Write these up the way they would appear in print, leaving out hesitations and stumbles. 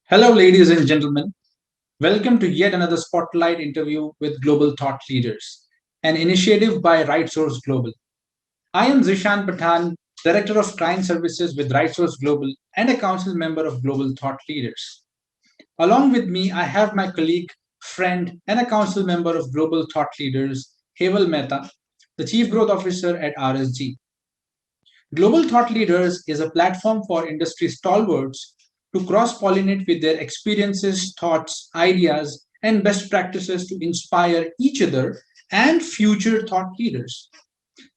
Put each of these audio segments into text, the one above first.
Hello, ladies and gentlemen. Welcome to yet another Spotlight interview with Global Thought Leaders, an initiative by RightSource Global. I am Zishan Pathan, Director of Client Services with RightSource Global and a council member of Global Thought Leaders. Along with me, I have my colleague, friend, and a council member of Global Thought Leaders, Heval Mehta, the Chief Growth Officer at RSG. Global Thought Leaders is a platform for industry stalwarts to cross pollinate with their experiences, thoughts, ideas, and best practices to inspire each other and future thought leaders.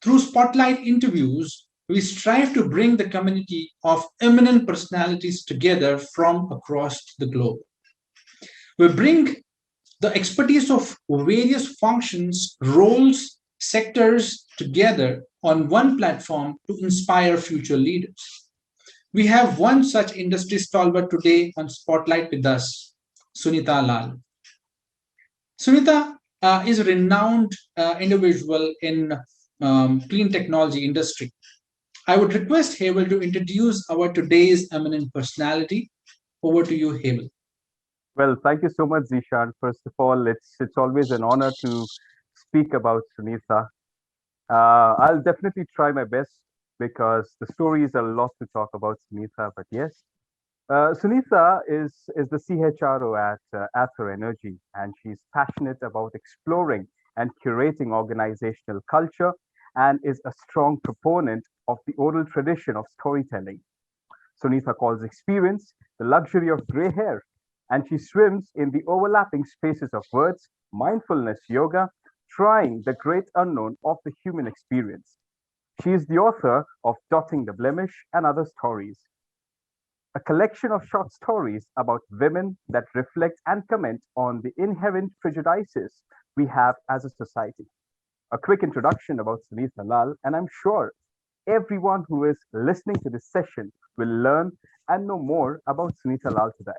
Through spotlight interviews, we strive to bring the community of eminent personalities together from across the globe. We bring the expertise of various functions, roles, sectors together on one platform to inspire future leaders. We have one such industry stalwart today on Spotlight with us, Sunita Lal. Sunita is a renowned individual in clean technology industry. I would request Havel to introduce our today's eminent personality. Over to you, Havel. Well, thank you so much, Zishan. First of all, it's always an honor to speak about Sunitha. I'll definitely try my best because the story is a lot to talk about Sunitha. But yes, Sunitha is the CHRO at Ather Energy, and she's passionate about exploring and curating organizational culture, and is a strong proponent of the oral tradition of storytelling. Sunitha calls experience the luxury of gray hair, and she swims in the overlapping spaces of words, mindfulness yoga, trying the great unknown of the human experience. She is the author of Dotting the Blemish and Other Stories, a collection of short stories about women that reflect and comment on the inherent prejudices we have as a society. A quick introduction about Sunitha Lal, and I'm sure everyone who is listening to this session will learn and know more about Sunitha Lal today.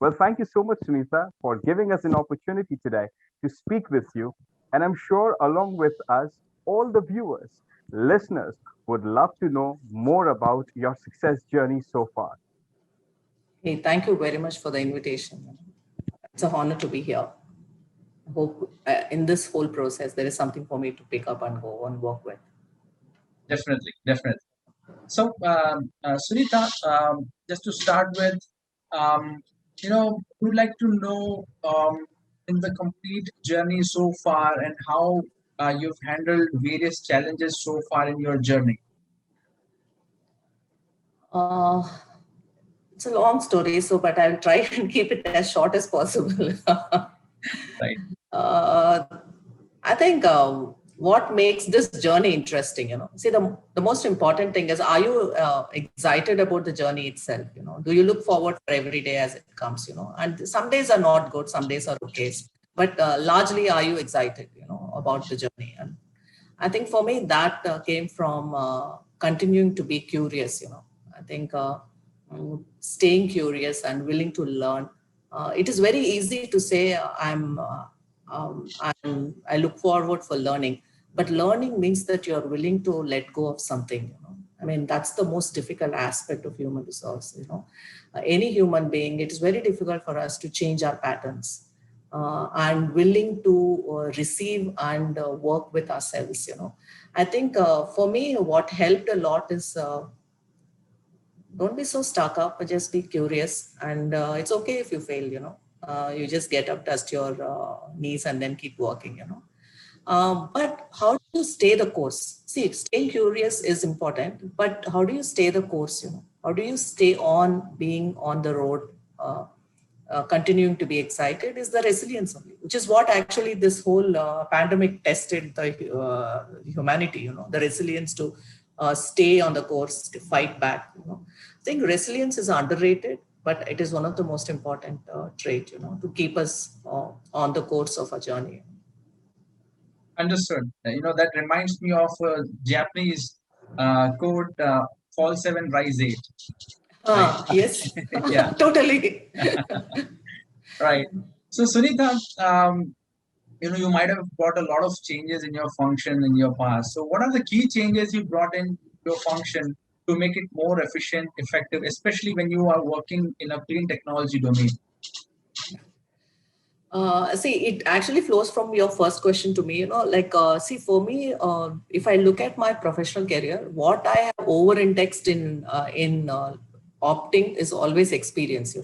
Well, thank you so much, Sunitha, for giving us an opportunity today to speak with you. And I'm sure, along with us, all the viewers, listeners would love to know more about your success journey so far. Hey, thank you very much for the invitation. It's an honor to be here. I hope in this whole process there is something for me to pick up and go and work with. Definitely, definitely. So, Sunita, just to start with, um, we'd like to know in the complete journey so far and how you've handled various challenges so far in your journey. Uh, it's a long story, so but I'll try and keep it as short as possible. Right. uh, I think what makes this journey interesting, see the most important thing is, are you excited about the journey itself? Do you look forward for every day as it comes? And some days are not good, some days are okay, but largely, are you excited? About the journey? And I think for me that came from continuing to be curious. I think staying curious and willing to learn. It is very easy to say I look forward for learning, but learning means that you're willing to let go of something. I mean, that's the most difficult aspect of human resource. Any human being, it is very difficult for us to change our patterns. And willing to receive and work with ourselves. I think for me, what helped a lot is don't be so stuck up, but just be curious. And it's okay if you fail. You just get up, dust your knees, and then keep working. But how do you stay the course? See, staying curious is important, but how do you stay the course? How do you stay on being on the road? Continuing to be excited is the resilience only, which is what actually this whole pandemic tested the humanity, the resilience to stay on the course, to fight back. I think resilience is underrated, but it is one of the most important trait, to keep us on the course of a journey. Understood. That reminds me of a Japanese quote, fall seven, rise eight. Right. Yes, Yeah. totally. Right. So, Sunita, you might have brought a lot of changes in your function in your past. So, what are the key changes you brought in your function to make it more efficient, effective, especially when you are working in a clean technology domain? See, it actually flows from your first question to me, see, for me, if I look at my professional career, what I have over-indexed in opting is always experience,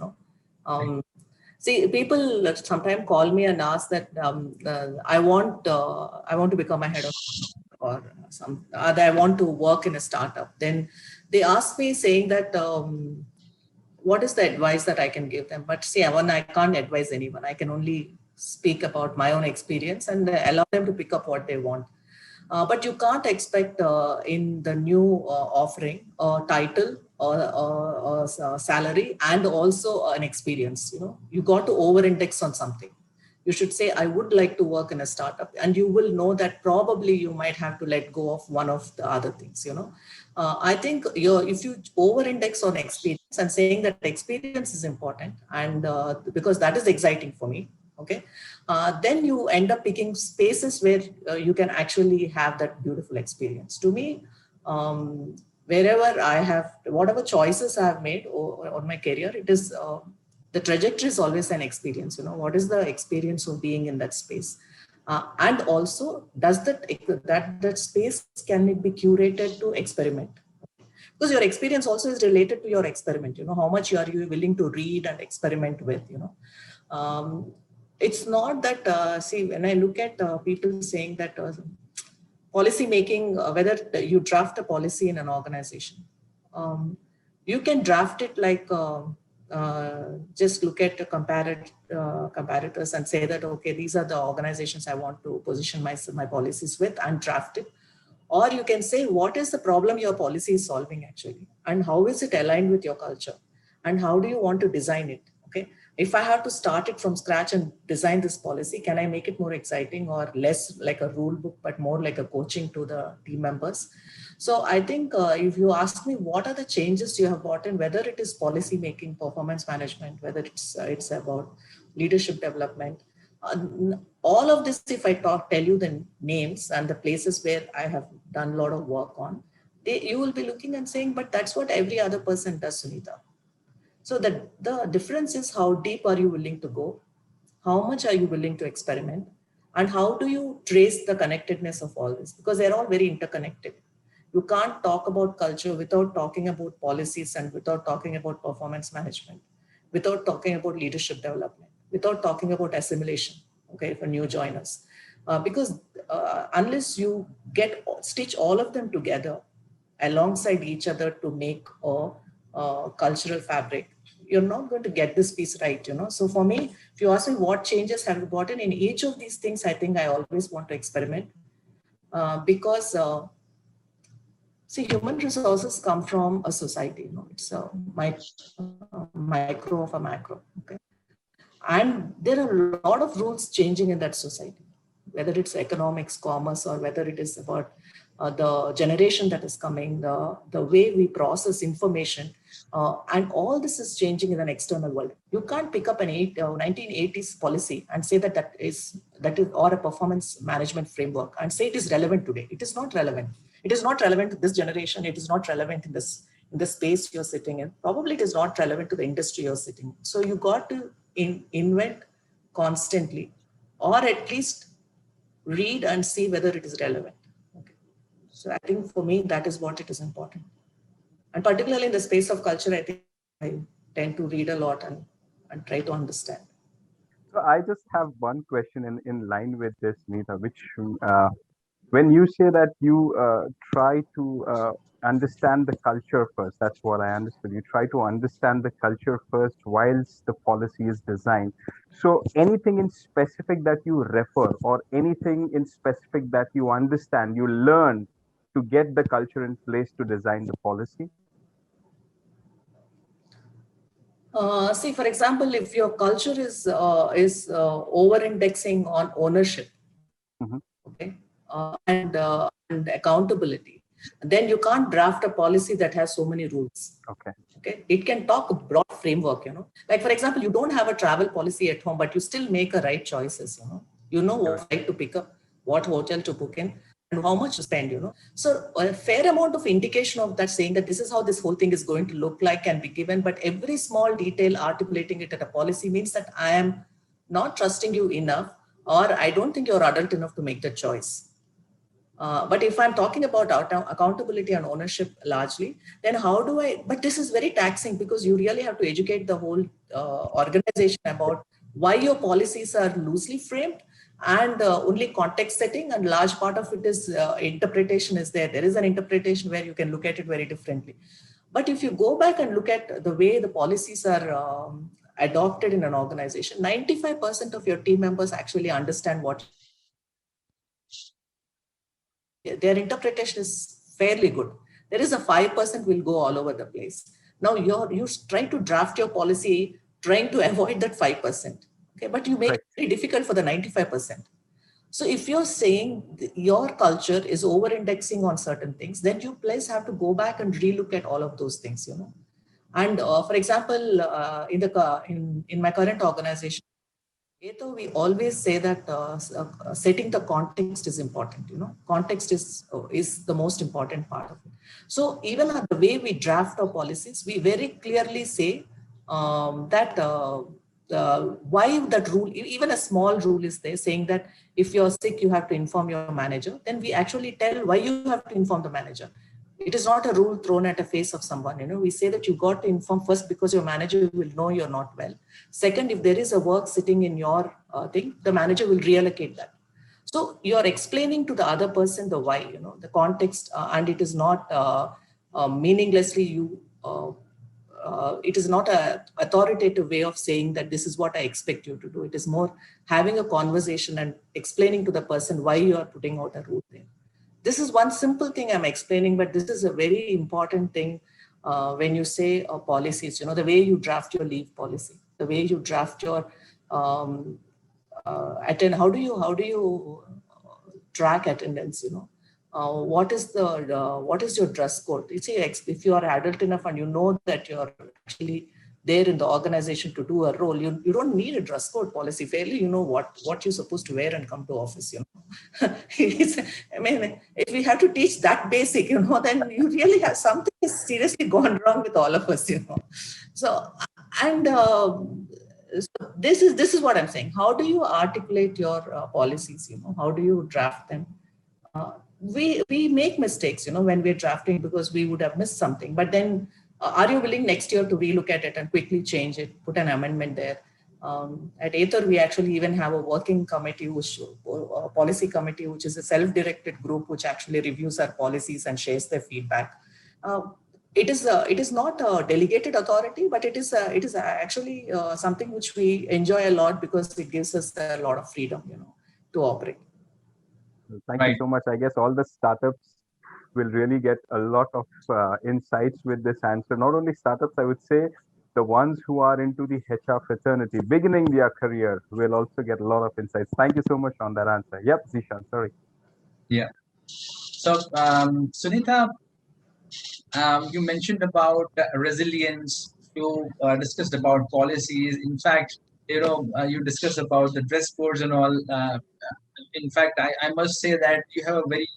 See, people sometimes call me and ask that I want to become a head of or I want to work in a startup. Then they ask me saying that what is the advice that I can give them? But see, I can't advise anyone. I can only speak about my own experience and allow them to pick up what they want. But you can't expect in the new offering a title or salary and also an experience. You got to over-index on something. You should say, I would like to work in a startup, and you will know that probably you might have to let go of one of the other things. I think if you over-index on experience and saying that experience is important, and because that is exciting for me, okay, then you end up picking spaces where you can actually have that beautiful experience. To me, wherever I have, whatever choices I have made on my career, it is the trajectory is always an experience. What is the experience of being in that space? And also, does that space, can it be curated to experiment? Because your experience also is related to your experiment. How much are you willing to read and experiment with? It's not that, see, when I look at people saying that policy making, whether you draft a policy in an organization, you can draft it like just look at the comparators and say that, okay, these are the organizations I want to position my policies with, and draft it. Or you can say, what is the problem your policy is solving actually? And how is it aligned with your culture? And how do you want to design it? Okay. If I have to start it from scratch and design this policy, can I make it more exciting or less like a rule book, but more like a coaching to the team members? So I think if you ask me, what are the changes you have brought in, whether it is policy making, performance management, whether it's about leadership development, all of this, if I tell you the names and the places where I have done a lot of work on, you will be looking and saying, but that's what every other person does, Sunita. So the difference is, how deep are you willing to go? How much are you willing to experiment? And how do you trace the connectedness of all this? Because they're all very interconnected. You can't talk about culture without talking about policies, and without talking about performance management, without talking about leadership development, without talking about assimilation, okay, for new joiners. Because unless you stitch all of them together alongside each other to make a cultural fabric, you're not going to get this piece right, So for me, if you ask me what changes have you gotten in each of these things, I think I always want to experiment because see, human resources come from a society, it's a micro of a macro, okay? And there are a lot of rules changing in that society, whether it's economics, commerce, or whether it is about the generation that is coming, the way we process information, and all this is changing in an external world. You can't pick up an 1980s policy and say that is or a performance management framework and say it is relevant today. It is not relevant. It is not relevant to this generation. It is not relevant in the space you're sitting in. Probably it is not relevant to the industry you're sitting in. So you got to invent constantly, or at least read and see whether it is relevant. Okay. So I think for me, that is what it is important. And particularly in the space of culture, I think I tend to read a lot and try to understand. So I just have one question in line with this, Nita, which when you say that you try to understand the culture first, that's what I understood. You try to understand the culture first whilst the policy is designed. So anything in specific that you refer, or anything in specific that you understand, you learn to get the culture in place to design the policy? See, for example, if your culture is over-indexing on ownership, okay, and accountability, then you can't draft a policy that has so many rules. Okay, it can talk a broad framework. Like for example, you don't have a travel policy at home, but you still make a right choices. You know what flight to pick up, what hotel to book in, and how much to spend, So a fair amount of indication of that, saying that this is how this whole thing is going to look like, can be given, but every small detail articulating it at a policy means that I am not trusting you enough, or I don't think you're adult enough to make the choice. But if I'm talking about accountability and ownership largely, then how do I, but this is very taxing, because you really have to educate the whole organization about why your policies are loosely framed and only context setting, and large part of it is interpretation is there. There is an interpretation where you can look at it very differently. But if you go back and look at the way the policies are adopted in an organization, 95% of your team members actually understand what their interpretation is fairly good. There is a 5% will go all over the place. Now you try to draft your policy trying to avoid that 5%. Okay, but you make it very difficult for the 95%. So if you're saying your culture is over-indexing on certain things, then you please have to go back and relook at all of those things, And for example, in my current organization, we always say that setting the context is important. Context is the most important part of it. So even the way we draft our policies, we very clearly say that why that rule, even a small rule is there, saying that if you're sick, you have to inform your manager. Then we actually tell why you have to inform the manager. It is not a rule thrown at the face of someone. We say that you got to inform first because your manager will know you're not well. Second, if there is a work sitting in your thing, the manager will reallocate that. So you're explaining to the other person the why, the context, and it is not meaninglessly it is not an authoritative way of saying that this is what I expect you to do. It is more having a conversation and explaining to the person why you are putting out a rule there. This is one simple thing I'm explaining, but this is a very important thing when you say policies, the way you draft your leave policy, the way you draft your attend. How do you track attendance? What is your dress code? You see, if you are adult enough and you know that you're actually there in the organization to do a role, you don't need a dress code policy. Fairly, you know what you're supposed to wear and come to office. I mean, if we have to teach that basic, then you really have something is seriously gone wrong with all of us. So, and so this is what I'm saying. How do you articulate your policies? How do you draft them? We make mistakes, when we're drafting, because we would have missed something. But then, are you willing next year to relook at it and quickly change it, put an amendment there? At Ather, we actually even have a working committee, a policy committee, which is a self-directed group, which actually reviews our policies and shares their feedback. It is not a delegated authority, but it is actually something which we enjoy a lot, because it gives us a lot of freedom, to operate. Thank you so much. I guess all the startups will really get a lot of insights with this answer. Not only startups, I would say the ones who are into the HR fraternity, beginning their career, will also get a lot of insights. Thank you so much on that answer. Yep, Zishan, sorry. Yeah. So, Sunitha, you mentioned about resilience. You discussed about policies. In fact, you discussed about the dress codes and all. In fact, I must say that you have a very,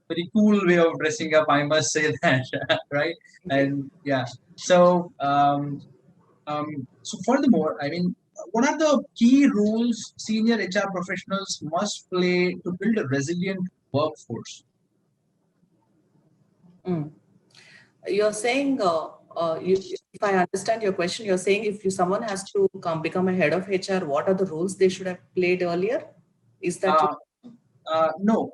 very cool way of dressing up. I must say that, right? And yeah. So, so furthermore, I mean, what are the key roles senior HR professionals must play to build a resilient workforce? You're saying, if I understand your question, you're saying if someone has to become a head of HR, what are the roles they should have played earlier? Is that no?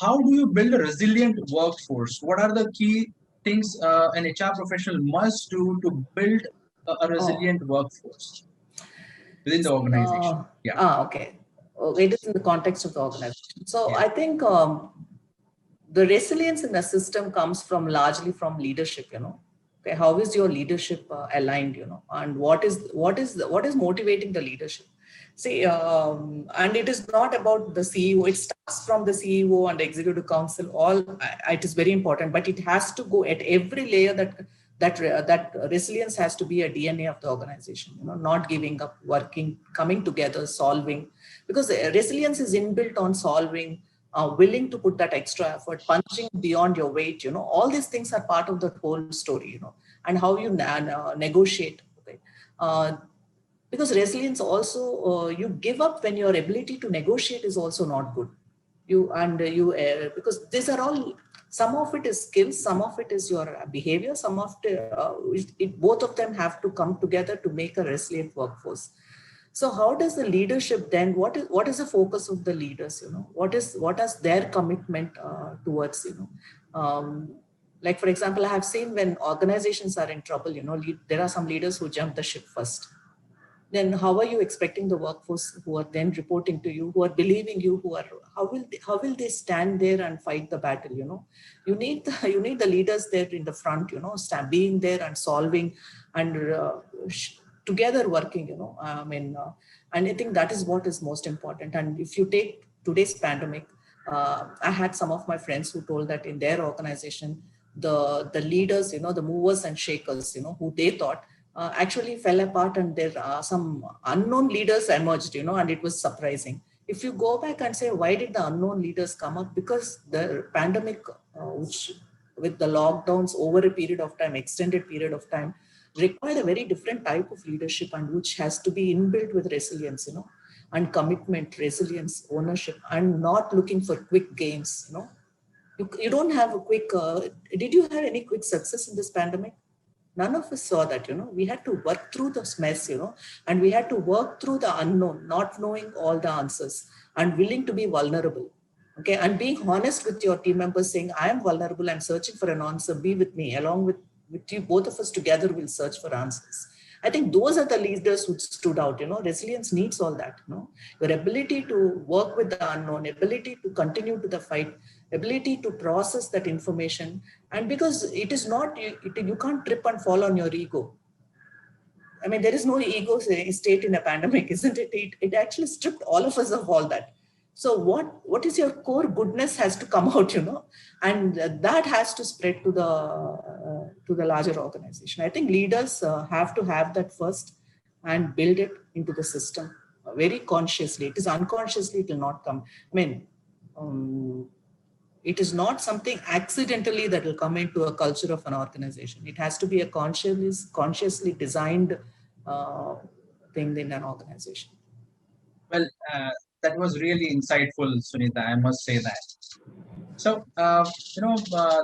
How do you build a resilient workforce? What are the key things an HR professional must do to build a resilient workforce within the organization? Okay. It is in the context of the organization. So I think the resilience in the system comes largely from leadership. Okay, how is your leadership aligned? And what is motivating the leadership? See, and it is not about the CEO. It starts from the CEO and the executive council. It is very important, but it has to go at every layer. That resilience has to be a DNA of the organization. Not giving up, working, coming together, solving. Because resilience is inbuilt on solving, willing to put that extra effort, punching beyond your weight, all these things are part of the whole story, and how you negotiate. Okay? Because resilience also, you give up when your ability to negotiate is also not good. Because these are all, some of it is skills, some of it is your behavior, some of both of them have to come together to make a resilient workforce. So how does the leadership then, what is the focus of the leaders, what is their commitment towards, like, for example, I have seen when organizations are in trouble, there are some leaders who jump the ship first. Then how are you expecting the workforce who are then reporting to you, who are believing you, how will they stand there and fight the battle? You need the leaders there in the front, being there and solving and together working, and I think that is what is most important. And if you take today's pandemic, I had some of my friends who told that in their organization, the leaders, the movers and shakers, who they thought actually fell apart, and there are some unknown leaders emerged, and it was surprising. If you go back and say, why did the unknown leaders come up? Because the pandemic, which with the lockdowns over a period of time, extended period of time, required a very different type of leadership, and which has to be inbuilt with resilience, and commitment, resilience, ownership, and not looking for quick gains. You don't have a quick, did you have any quick success in this pandemic? None of us saw that, we had to work through this mess, and we had to work through the unknown, not knowing all the answers, and willing to be vulnerable. Okay. And being honest with your team members, saying, I am vulnerable, I'm searching for an answer, be with me, along with you, both of us together will search for answers. I think those are the leaders who stood out, resilience needs all that, your ability to work with the unknown, ability to continue to the fight, ability to process that information. And because it is not, you can't trip and fall on your ego. I mean, there is no ego state in a pandemic, isn't it? It actually stripped all of us of all that. So what is your core goodness has to come out, and that has to spread to the larger organization. I think leaders have to have that first and build it into the system very consciously. It is unconsciously, it will not come. I mean, it is not something accidentally that will come into a culture of an organization. It has to be a consciously designed thing in an organization. Well, that was really insightful, Sunita, I must say that. So,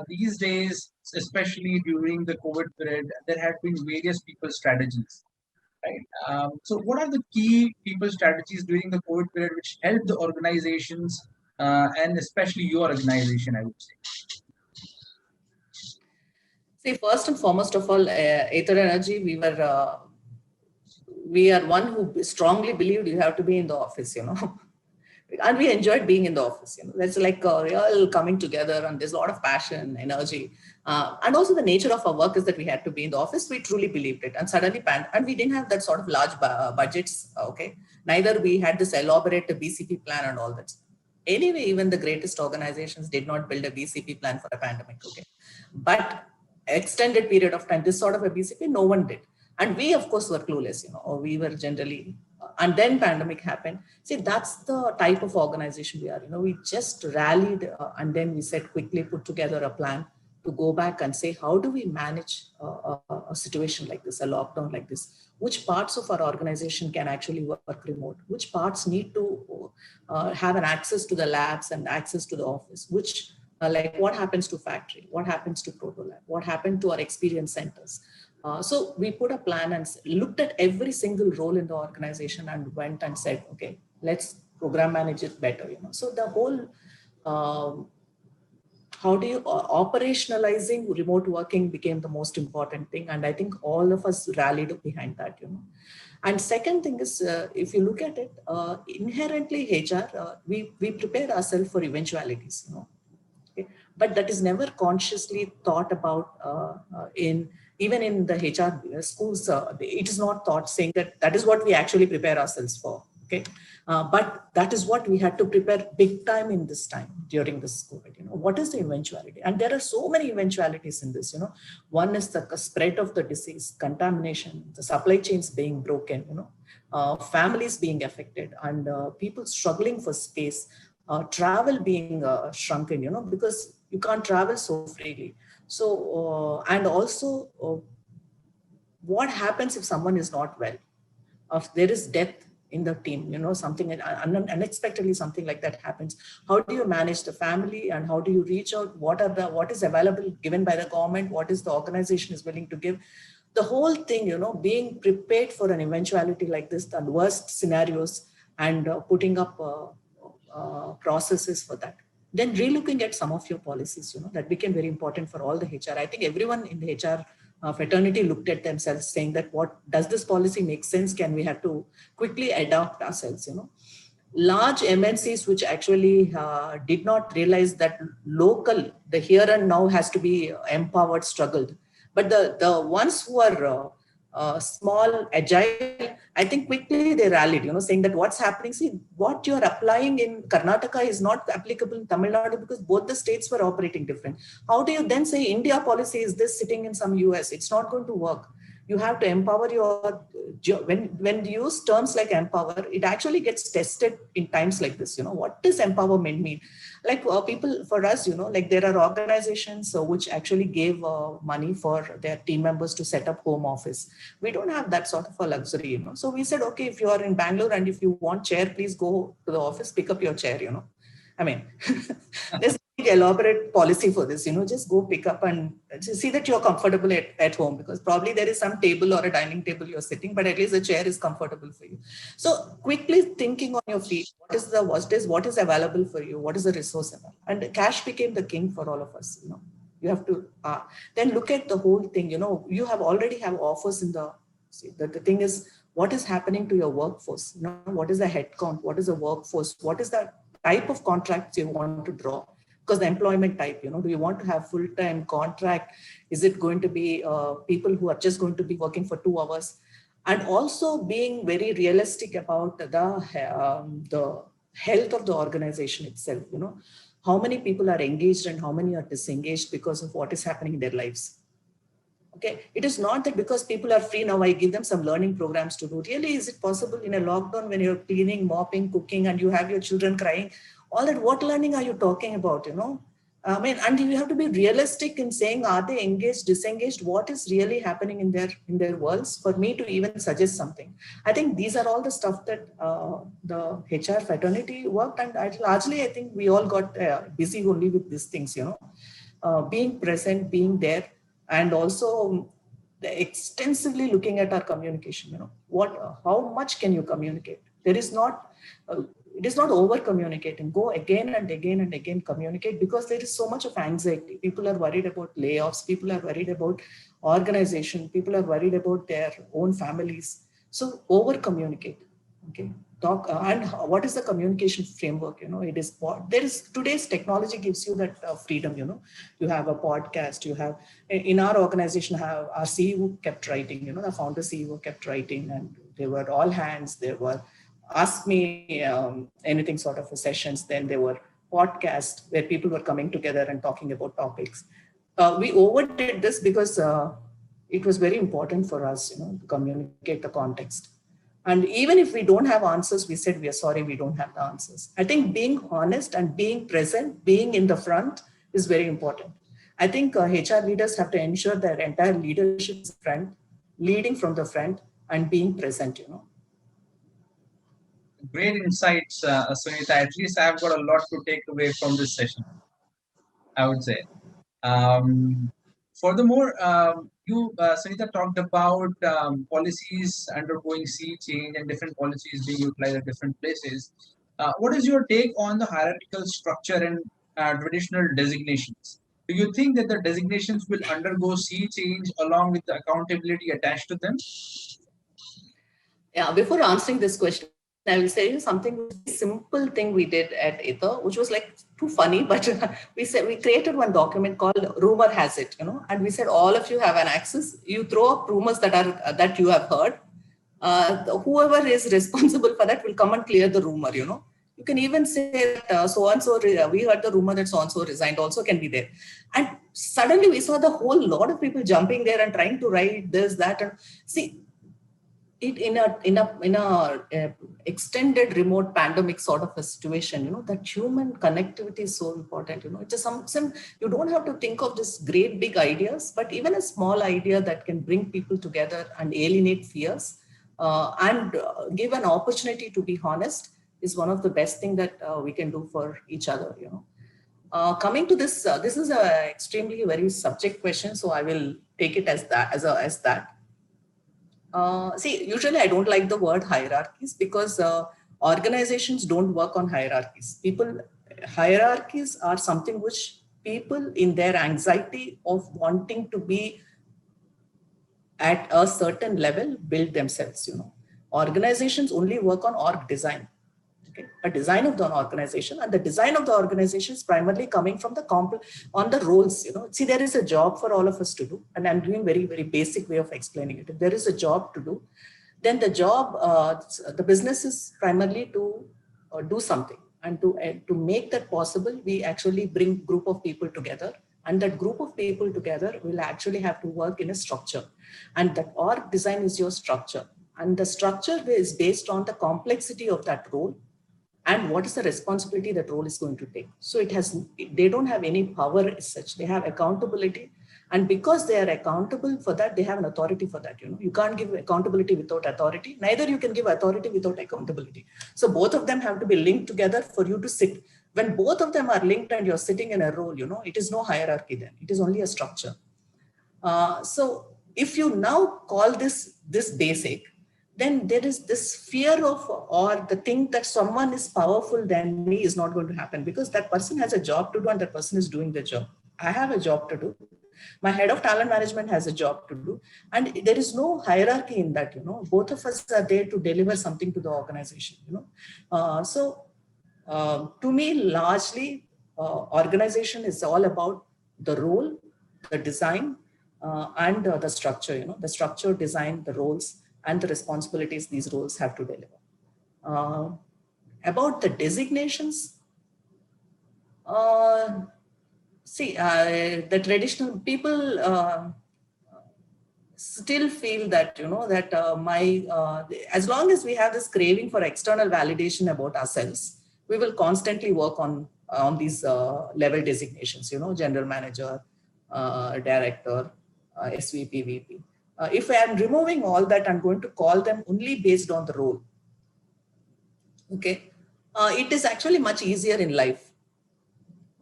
these days, especially during the COVID period, there have been various people strategies, right? So what are the key people strategies during the COVID period which helped the organizations, and especially your organization, I would say? See, first and foremost of all, Aether Energy, we are one who strongly believed you have to be in the office, and we enjoyed being in the office. That's like we're all coming together, and there's a lot of passion, energy, and also the nature of our work is that we had to be in the office. We truly believed it, and suddenly, and we didn't have that sort of large budgets. Okay, neither we had this elaborate BCP plan and all that. Anyway, even the greatest organizations did not build a BCP plan for a pandemic. Okay, but extended period of time, this sort of a BCP, no one did. And we, of course, were clueless, or we were generally, and then pandemic happened. See, that's the type of organization we are. We just rallied, and then we said quickly put together a plan to go back and say, how do we manage a situation like this, a lockdown like this? Which parts of our organization can actually work remote? Which parts need to have an access to the labs and access to the office? Which, like what happens to factory? What happens to proto lab? What happened to our experience centers? So we put a plan and looked at every single role in the organization and went and said, okay, let's program manage it better. So the whole, how do you operationalizing remote working became the most important thing. And I think all of us rallied behind that, And second thing is, if you look at it, inherently HR, we prepare ourselves for eventualities, Okay. But that is never consciously thought about even in the HR schools. It is not thought saying that is what we actually prepare ourselves for. Okay, but that is what we had to prepare big time in this time during this COVID. What is the eventuality? And there are so many eventualities in this. One is the spread of the disease, contamination, the supply chains being broken. Families being affected, and people struggling for space. travel being shrunken, because you can't travel so freely. So, and also, what happens if someone is not well? If there is death in the team, something unexpectedly, something like that happens. How do you manage the family, and how do you reach out? What is available given by the government? What is the organization is willing to give? The whole thing, being prepared for an eventuality like this, the worst scenarios, and putting up processes for that. Then relooking at some of your policies, that became very important for all the HR. I think everyone in the HR fraternity looked at themselves saying that, what does this policy make sense? Can we have to quickly adapt ourselves? Large MNCs which actually did not realize that the here and now has to be empowered, struggled. But the ones who are small, agile, I think quickly they rallied, saying that what's happening, see, what you're applying in Karnataka is not applicable in Tamil Nadu, because both the states were operating different. How do you then say India policy is this sitting in some US? It's not going to work. You have to empower when you use terms like empower, it actually gets tested in times like this. What does empowerment mean? Like people, for us, like there are organizations which actually gave money for their team members to set up home office. We don't have that sort of a luxury, So we said, okay, if you are in Bangalore and if you want chair, please go to the office, pick up your chair, I mean, there's an elaborate policy for this, just go pick up and see that you're comfortable at home, because probably there is some table or a dining table you're sitting, but at least the chair is comfortable for you. So quickly thinking on your feet, what is available for you? What is the resource available? And cash became the king for all of us, You have to then look at the whole thing, you already have offers in the thing is, what is happening to your workforce? What is the headcount? What is the workforce? What is the type of contracts you want to draw? Because the employment type, do you want to have full-time contract? Is it going to be people who are just going to be working for 2 hours? And also being very realistic about the health of the organization itself, how many people are engaged and how many are disengaged because of what is happening in their lives. Okay, it is not that because people are free now, I give them some learning programs to do. Really, is it possible in a lockdown when you're cleaning, mopping, cooking, and you have your children crying? All that, what learning are you talking about, I mean, and you have to be realistic in saying, are they engaged, disengaged? What is really happening in their worlds for me to even suggest something? I think these are all the stuff that the HR fraternity worked, and largely I think we all got busy only with these things, being present, being there, and also extensively looking at our communication. How much can you communicate? It is not over communicating. Go again and again and again communicate, because there is so much of anxiety. People are worried about layoffs. People are worried about organization. People are worried about their own families. So over communicate. Okay. Talk and what is the communication framework? It is today's technology gives you that freedom. You have a podcast. You have in our organization our CEO kept writing. The founder CEO kept writing, and they were all hands. They were ask me anything sort of sessions. Then there were podcasts where people were coming together and talking about topics. We overdid this because it was very important for us, to communicate the context. And even if we don't have answers, we said, we are sorry, we don't have the answers. I think being honest and being present, being in the front is very important. I think HR leaders have to ensure their entire leadership is front, leading from the front and being present, Great insights, Sunita. At least I've got a lot to take away from this session, I would say. Furthermore, Sunita, talked about policies undergoing sea change and different policies being utilized at different places. What is your take on the hierarchical structure and traditional designations? Do you think that the designations will undergo sea change along with the accountability attached to them? Yeah, before answering this question, I will say something simple thing we did at Ather, which was like too funny, but we created one document called Rumor Has It, and we said all of you have an access. You throw up rumors that you have heard. Whoever is responsible for that will come and clear the rumor. You can even say that so and so we heard the rumor that so and so resigned also can be there, and suddenly we saw the whole lot of people jumping there and trying to write this, that, and see. it in a extended remote pandemic sort of a situation, that human connectivity is so important. It's just some you don't have to think of this great big ideas, but even a small idea that can bring people together and alienate fears, and give an opportunity to be honest, is one of the best thing that we can do for each other. Coming to this, this is a extremely very subject question, so I will take it as that, as that. See, usually I don't like the word hierarchies, because organizations don't work on hierarchies. Hierarchies are something which people, in their anxiety of wanting to be at a certain level, build themselves. Organizations only work on org design. Okay, a design of the organization, and the design of the organization is primarily coming from the on the roles. See, there is a job for all of us to do, and I'm doing very, very basic way of explaining it. If there is a job to do, then the job, the business is primarily to do something, and to make that possible, we actually bring group of people together, and that group of people together will actually have to work in a structure, and that org design is your structure, and the structure is based on the complexity of that role and what is the responsibility that role is going to take. So they don't have any power as such. They have accountability. And because they are accountable for that, they have an authority for that. You can't give accountability without authority. Neither you can give authority without accountability. So both of them have to be linked together for you to sit. When both of them are linked and you're sitting in a role, it is no hierarchy then. It is only a structure. So if you now call this basic, then there is this fear of, or the thing that someone is powerful than me is not going to happen, because that person has a job to do and that person is doing the job. I have a job to do. My head of talent management has a job to do. And there is no hierarchy in that, both of us are there to deliver something to the organization, to me, largely, organization is all about the role, the design, and the structure, the structure, design, the roles, and the responsibilities these roles have to deliver. About the designations, the traditional people still feel that, as long as we have this craving for external validation about ourselves, we will constantly work on these level designations, general manager, director, SVP, VP. If I am removing all that, I'm going to call them only based on the role. Okay, it is actually much easier in life.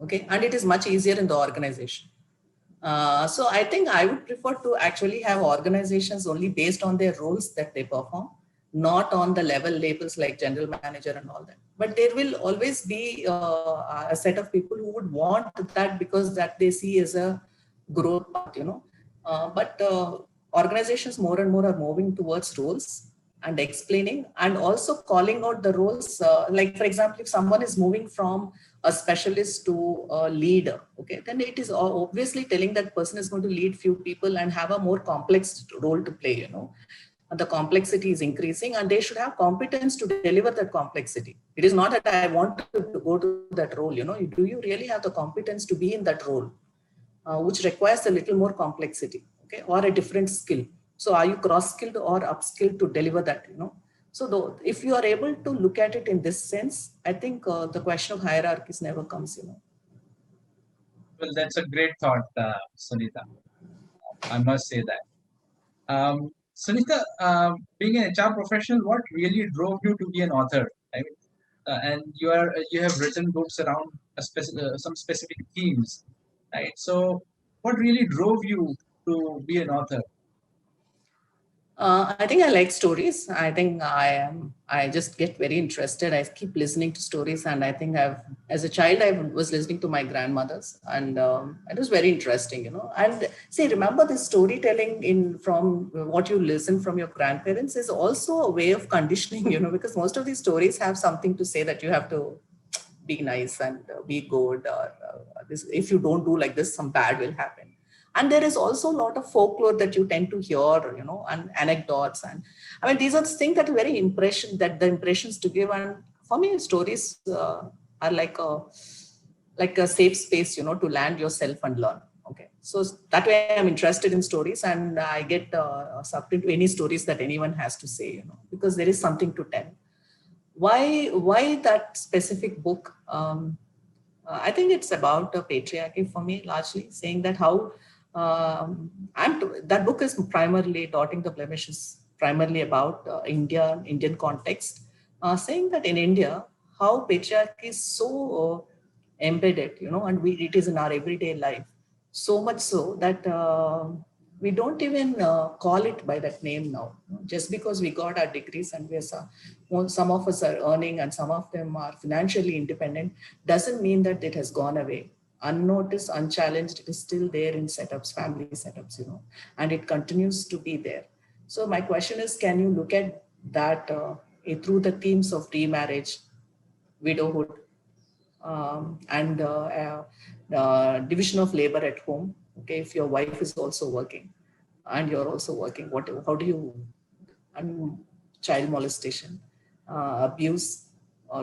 Okay, and it is much easier in the organization. So I think I would prefer to actually have organizations only based on their roles that they perform, not on the level labels like general manager and all that. But there will always be a set of people who would want that, because that they see as a growth path, but organizations more and more are moving towards roles and explaining, and also calling out the roles. Like, for example, if someone is moving from a specialist to a leader, okay, then it is obviously telling that person is going to lead few people and have a more complex role to play, And the complexity is increasing, and they should have competence to deliver that complexity. It is not that I want to go to that role, Do you really have the competence to be in that role, which requires a little more complexity, okay, or a different skill? So are you cross-skilled or upskilled to deliver that, So if you are able to look at it in this sense, I think the question of hierarchies never comes, Well, that's a great thought, Sunita. I must say that. Sunita, being an HR professional, what really drove you to be an author? And you have written books around some specific themes, right? So, what really drove you to be an author? I think I like stories. I think I just get very interested. I keep listening to stories, and I think as a child, I was listening to my grandmother's, and it was very interesting, And see, remember, the storytelling from what you listen from your grandparents is also a way of conditioning, because most of these stories have something to say that you have to be nice and be good, or if you don't do like this, some bad will happen. And there is also a lot of folklore that you tend to hear, and anecdotes. And I mean, these are things that are very the impressions to give. And for me, stories are like a safe space, to land yourself and learn. Okay. So that way I'm interested in stories, and I get sucked into any stories that anyone has to say, because there is something to tell. Why that specific book? I think it's about patriarchy for me, largely saying that how that book is primarily Dotting the Blemishes, primarily about Indian context, saying that in India, how patriarchy is so embedded, and it is in our everyday life, so much so that we don't even call it by that name now. Just because we got our degrees and some of us are earning and some of them are financially independent, doesn't mean that it has gone away. Unnoticed, unchallenged, it is still there in setups, family setups, and it continues to be there. So my question is, can you look at that through the themes of remarriage, widowhood, and division of labor at home? Okay, if your wife is also working and you're also working, how do you, child molestation, abuse,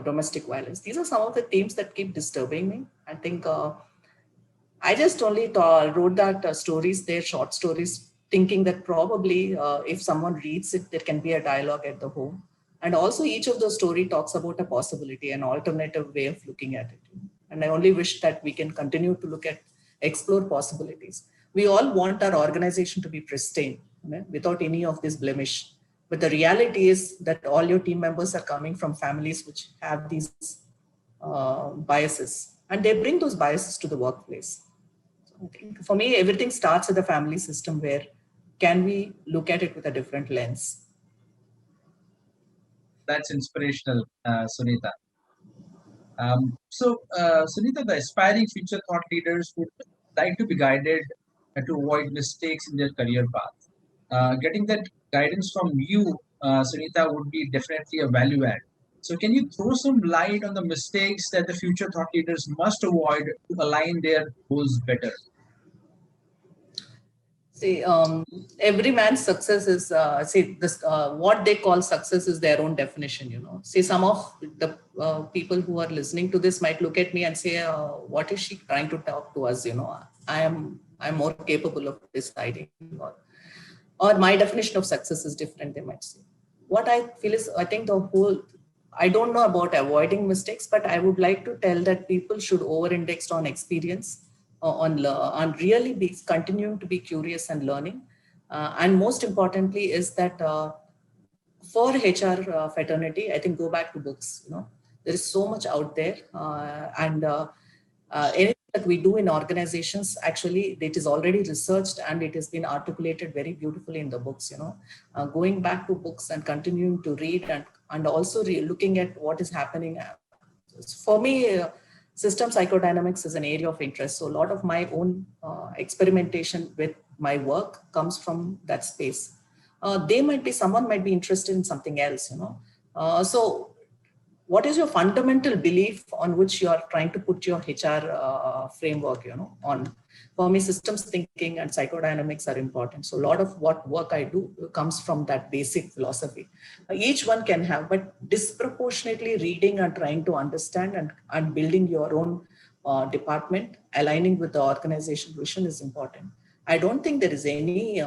domestic violence? These are some of the themes that keep disturbing me. I think I just only wrote that stories, they're short stories, thinking that probably if someone reads it, there can be a dialogue at the home. And also each of the story talks about a possibility, an alternative way of looking at it. And I only wish that we can continue to explore possibilities. We all want our organization to be pristine, without any of this blemish. But the reality is that all your team members are coming from families which have these biases, and they bring those biases to the workplace. So I think for me, everything starts at the family system, where can we look at it with a different lens? That's inspirational, Sunita. Sunita, the aspiring future thought leaders would like to be guided to avoid mistakes in their career path. Getting that guidance from you, Sunita, would be definitely a value add. So, can you throw some light on the mistakes that the future thought leaders must avoid to align their goals better? See, every man's success is, what they call success is their own definition, See, some of the people who are listening to this might look at me and say, what is she trying to talk to us? I'm more capable of deciding, or my definition of success is different, they might say. What I feel is, I think I don't know about avoiding mistakes, but I would like to tell that people should over-index on experience, on really be continuing to be curious and learning. And most importantly is that for HR fraternity, I think go back to books. There is so much out there, and anything that we do in organizations, actually, it is already researched and it has been articulated very beautifully in the books. Going back to books and continuing to read, and also looking at what is happening. For me, system psychodynamics is an area of interest. So a lot of my own experimentation with my work comes from that space. Someone might be interested in something else, so what is your fundamental belief on which you are trying to put your HR framework, on? For me, systems thinking and psychodynamics are important. So a lot of what work I do comes from that basic philosophy. Each one can have, but disproportionately reading and trying to understand and building your own department, aligning with the organization vision is important. I don't think there is any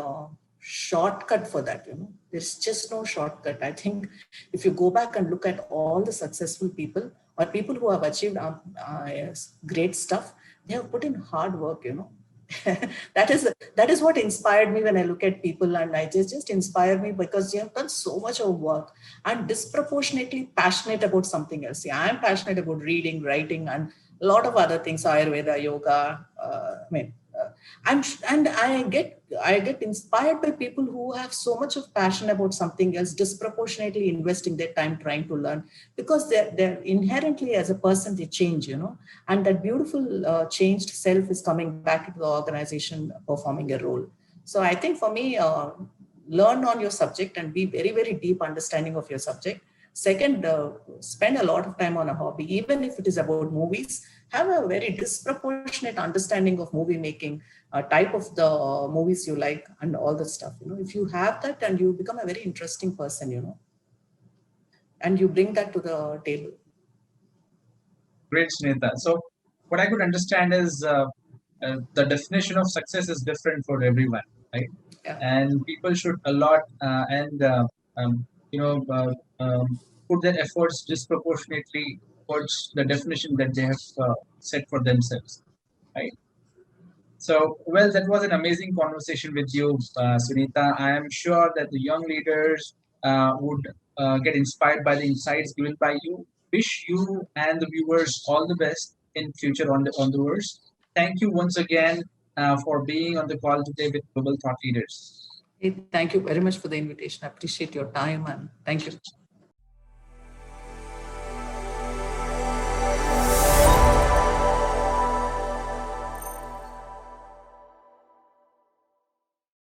shortcut for that. There's just no shortcut. I think if you go back and look at all the successful people or people who have achieved great stuff, they have put in hard work. That is what inspired me when I look at people, and I just inspire me because they have done so much of work and disproportionately passionate about something else. I am passionate about reading, writing, and a lot of other things, Ayurveda, yoga. I get inspired by people who have so much of passion about something else, disproportionately investing their time trying to learn, because they're inherently, as a person, they change, and that beautiful changed self is coming back into the organization, performing a role. So I think for me, learn on your subject and be very, very deep understanding of your subject. Second, spend a lot of time on a hobby, even if it is about movies. Have a very disproportionate understanding of movie making, type of the movies you like, and all that stuff. If you have that, and you become a very interesting person, and you bring that to the table. Great, Sunita. So, what I could understand is the definition of success is different for everyone, right? Yeah. And people should allot um, you know, put their efforts disproportionately towards the definition that they have set for themselves, right? So, well, that was an amazing conversation with you, Sunita. I am sure that the young leaders would get inspired by the insights given by you. Wish you and the viewers all the best in future on the verse. Thank you once again for being on the call today with Global Thought Leaders. Hey, thank you very much for the invitation. I appreciate your time and thank you.